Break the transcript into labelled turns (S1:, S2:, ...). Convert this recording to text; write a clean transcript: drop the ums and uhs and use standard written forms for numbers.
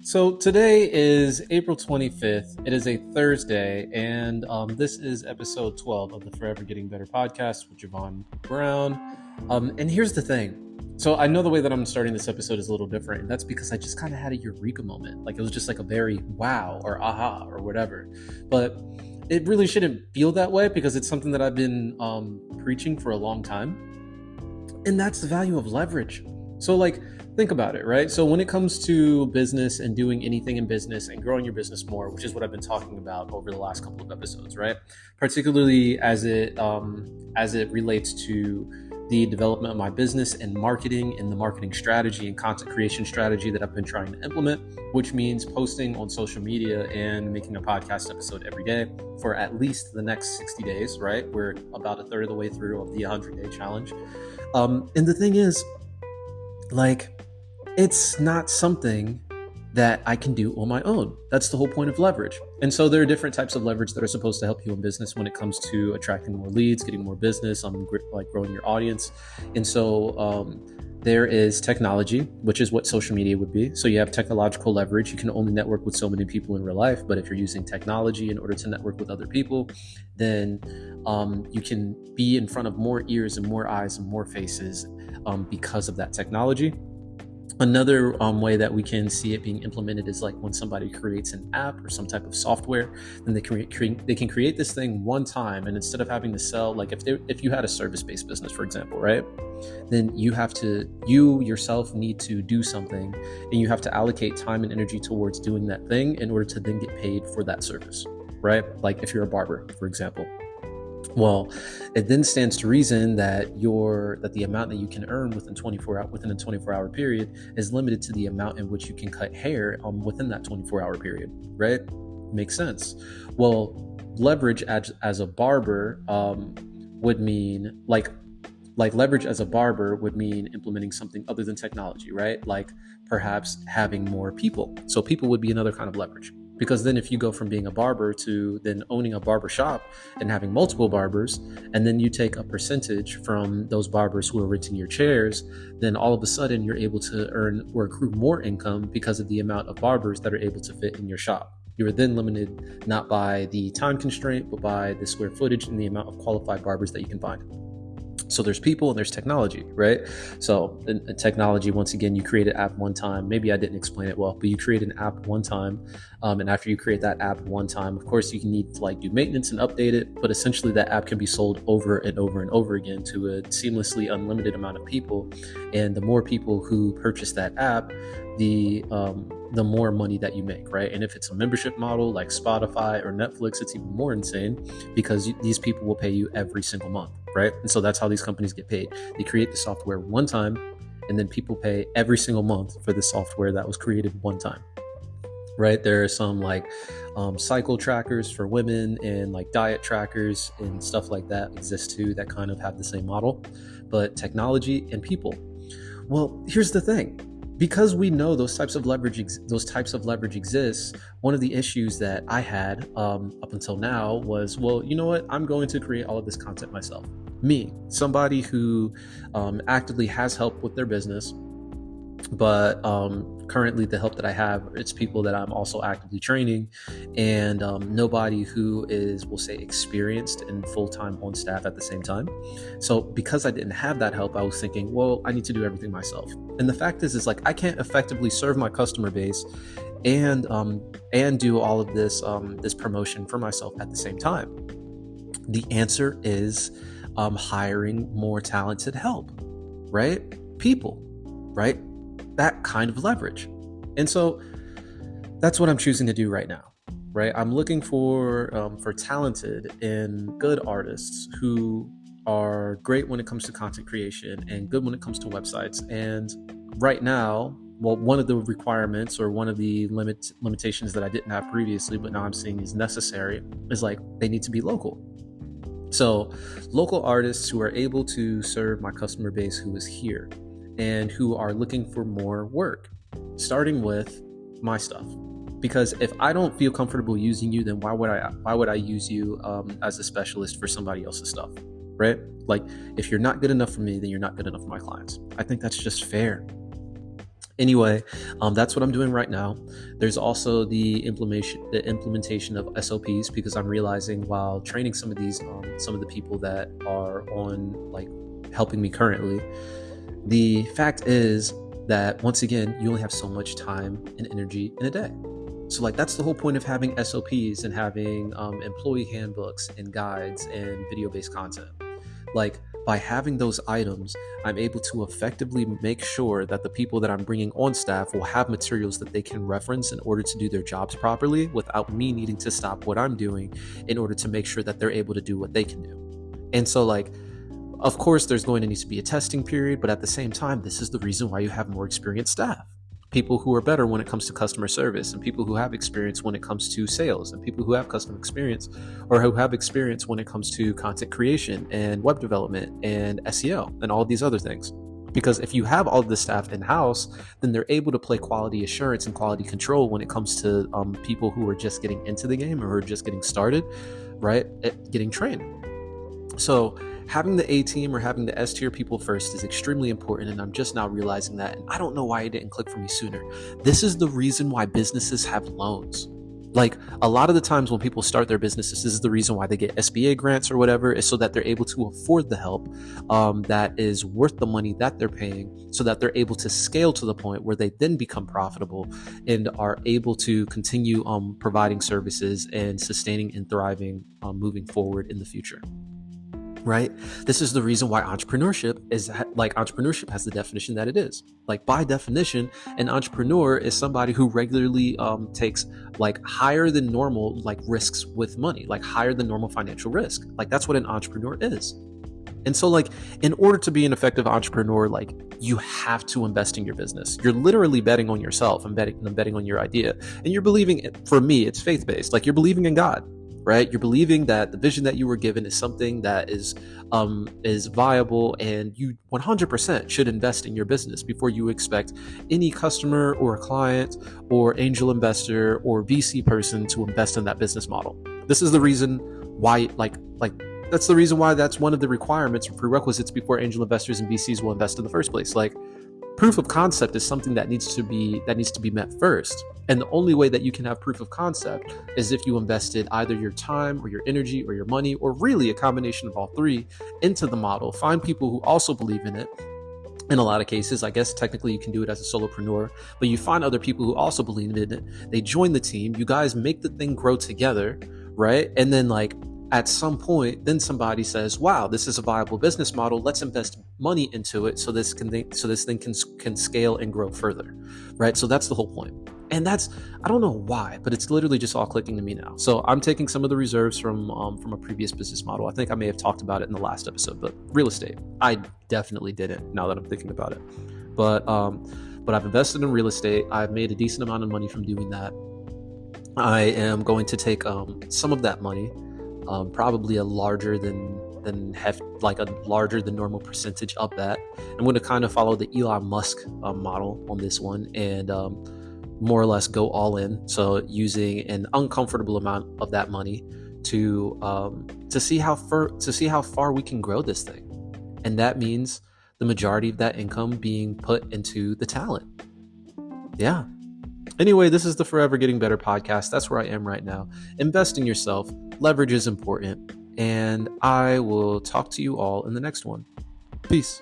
S1: So today is April 25th. It is a Thursday, and this is episode 12 of the Forever Getting Better podcast with Javon Brown. And here's the thing. So I know the way that I'm starting this episode is a little different, and that's because I just kind of had a eureka moment. Like it was just like a very wow or aha or whatever. But it really shouldn't feel that way because it's something that I've been preaching for a long time. And that's the value of leverage. So think about it, right? So when it comes to business and doing anything in business and growing your business more, which is what I've been talking about over the last couple of episodes, right? Particularly as it relates to the development of my business and marketing and the marketing strategy and content creation strategy that I've been trying to implement, which means posting on social media and making a podcast episode every day for at least the next 60 days, right? We're about a third of the way through of the 100-day challenge. And the thing is, it's not something that I can do on my own. That's the whole point of leverage. And so there are different types of leverage that are supposed to help you in business when it comes to attracting more leads, getting more business, growing your audience. And so there is technology, which is what social media would be. So you have technological leverage. You can only network with so many people in real life. But if you're using technology in order to network with other people, then you can be in front of more ears and more eyes and more faces because of that technology. Another way that we can see it being implemented is like when somebody creates an app or some type of software, then they can create this thing one time, and instead of having to sell, like if you had a service-based business, for example, right, then you yourself need to do something, and you have to allocate time and energy towards doing that thing in order to then get paid for that service, right? Like if you're a barber, for example. Well, it then stands to reason that the amount that you can earn within a 24-hour period is limited to the amount in which you can cut hair within that 24-hour period, right? Makes sense. Well, leverage as a barber would mean leverage as a barber would mean implementing something other than technology, right? Like perhaps having more people. So people would be another kind of leverage. Because then if you go from being a barber to then owning a barber shop and having multiple barbers, and then you take a percentage from those barbers who are renting your chairs, then all of a sudden you're able to earn or accrue more income because of the amount of barbers that are able to fit in your shop. You are then limited not by the time constraint, but by the square footage and the amount of qualified barbers that you can find. So there's people and there's technology, right? So in technology, once again, you create an app one time. Maybe I didn't explain it well, but you create an app one time. And after you create that app one time, of course, you can need to do maintenance and update it. But essentially that app can be sold over and over and over again to a seamlessly unlimited amount of people. And the more people who purchase that app, the more money that you make, right? And if it's a membership model like Spotify or Netflix, it's even more insane because these people will pay you every single month, right? And so that's how these companies get paid. They create the software one time, and then people pay every single month for the software that was created one time, right? There are some cycle trackers for women and diet trackers and stuff like that exist too that kind of have the same model, but technology and people. Well, here's the thing. Because we know those types of leverage exists, one of the issues that I had up until now was, well, you know what? I'm going to create all of this content myself. Me, somebody who actively has help with their business, but currently the help that I have, it's people that I'm also actively training, and nobody who is, we'll say, experienced and full-time on staff at the same time. So because I didn't have that help, I was thinking, well, I need to do everything myself. And the fact is I can't effectively serve my customer base and do all of this promotion for myself at the same time. The answer is hiring more talented help, right? People, right? That kind of leverage. And so that's what I'm choosing to do right now, right? I'm looking for talented and good artists who are great when it comes to content creation and good when it comes to websites. And right now, well, one of the requirements or one of the limitations that I didn't have previously, but now I'm seeing is necessary, is they need to be local. So local artists who are able to serve my customer base who is here and who are looking for more work, starting with my stuff. Because if I don't feel comfortable using you, then why would I use you as a specialist for somebody else's stuff, right? If you're not good enough for me, then you're not good enough for my clients. I think that's just fair. Anyway, that's what I'm doing right now. There's also the implementation of SOPs, because I'm realizing while training some of the people that are on like helping me currently, the fact is that once again, you only have so much time and energy in a day. So like that's the whole point of having SOPs and having employee handbooks and guides and video-based content. Like by having those items, I'm able to effectively make sure that the people that I'm bringing on staff will have materials that they can reference in order to do their jobs properly without me needing to stop what I'm doing in order to make sure that they're able to do what they can do. And so like, of course, there's going to need to be a testing period, but at the same time, this is the reason why you have more experienced staff. People who are better when it comes to customer service, and people who have experience when it comes to sales, and people who have customer experience or who have experience when it comes to content creation and web development and SEO and all these other things. Because if you have all of the staff in-house, then they're able to play quality assurance and quality control when it comes to people who are just getting into the game or who are just getting started, right, at getting trained. So having the A team or having the S tier people first is extremely important, and I'm just now realizing that, and I don't know why it didn't click for me sooner. This is the reason why businesses have loans. Like a lot of the times when people start their businesses, this is the reason why they get SBA grants or whatever, is so that they're able to afford the help that is worth the money that they're paying, so that they're able to scale to the point where they then become profitable and are able to continue providing services and sustaining and thriving moving forward in the future. Right? This is the reason why entrepreneurship has the definition that it is. Like by definition, an entrepreneur is somebody who regularly takes like higher than normal like risks with money, like higher than normal financial risk. Like that's what an entrepreneur is. And so like in order to be an effective entrepreneur, like you have to invest in your business. You're literally betting on yourself and betting on your idea. And you're believing, for me, it's faith-based. Like you're believing in God. Right? You're believing that the vision that you were given is something that is viable, and you 100% should invest in your business before you expect any customer or a client or angel investor or VC person to invest in that business model. This is the reason why, that's the reason why that's one of the requirements or prerequisites before angel investors and VCs will invest in the first place. Like proof of concept is something that needs to be met first. And the only way that you can have proof of concept is if you invested either your time or your energy or your money, or really a combination of all three, into the model. Find people who also believe in it. In a lot of cases, I guess technically you can do it as a solopreneur, but you find other people who also believe in it. They join the team. You guys make the thing grow together, right? And then like at some point, then somebody says, wow, this is a viable business model. Let's invest money into it so this thing can scale and grow further, right? So that's the whole point. And that's, I don't know why, but it's literally just all clicking to me now. So I'm taking some of the reserves from a previous business model. I think I may have talked about it in the last episode, but real estate, I definitely didn't, now that I'm thinking about it. But I've invested in real estate. I've made a decent amount of money from doing that. I am going to take some of that money, probably a larger than normal percentage of that. I'm going to kind of follow the Elon Musk model on this one, and more or less go all in. So using an uncomfortable amount of that money to see how far we can grow this thing. And that means the majority of that income being put into the talent. Yeah. Anyway, this is the Forever Getting Better podcast. That's where I am right now. Invest in yourself. Leverage is important. And I will talk to you all in the next one. Peace.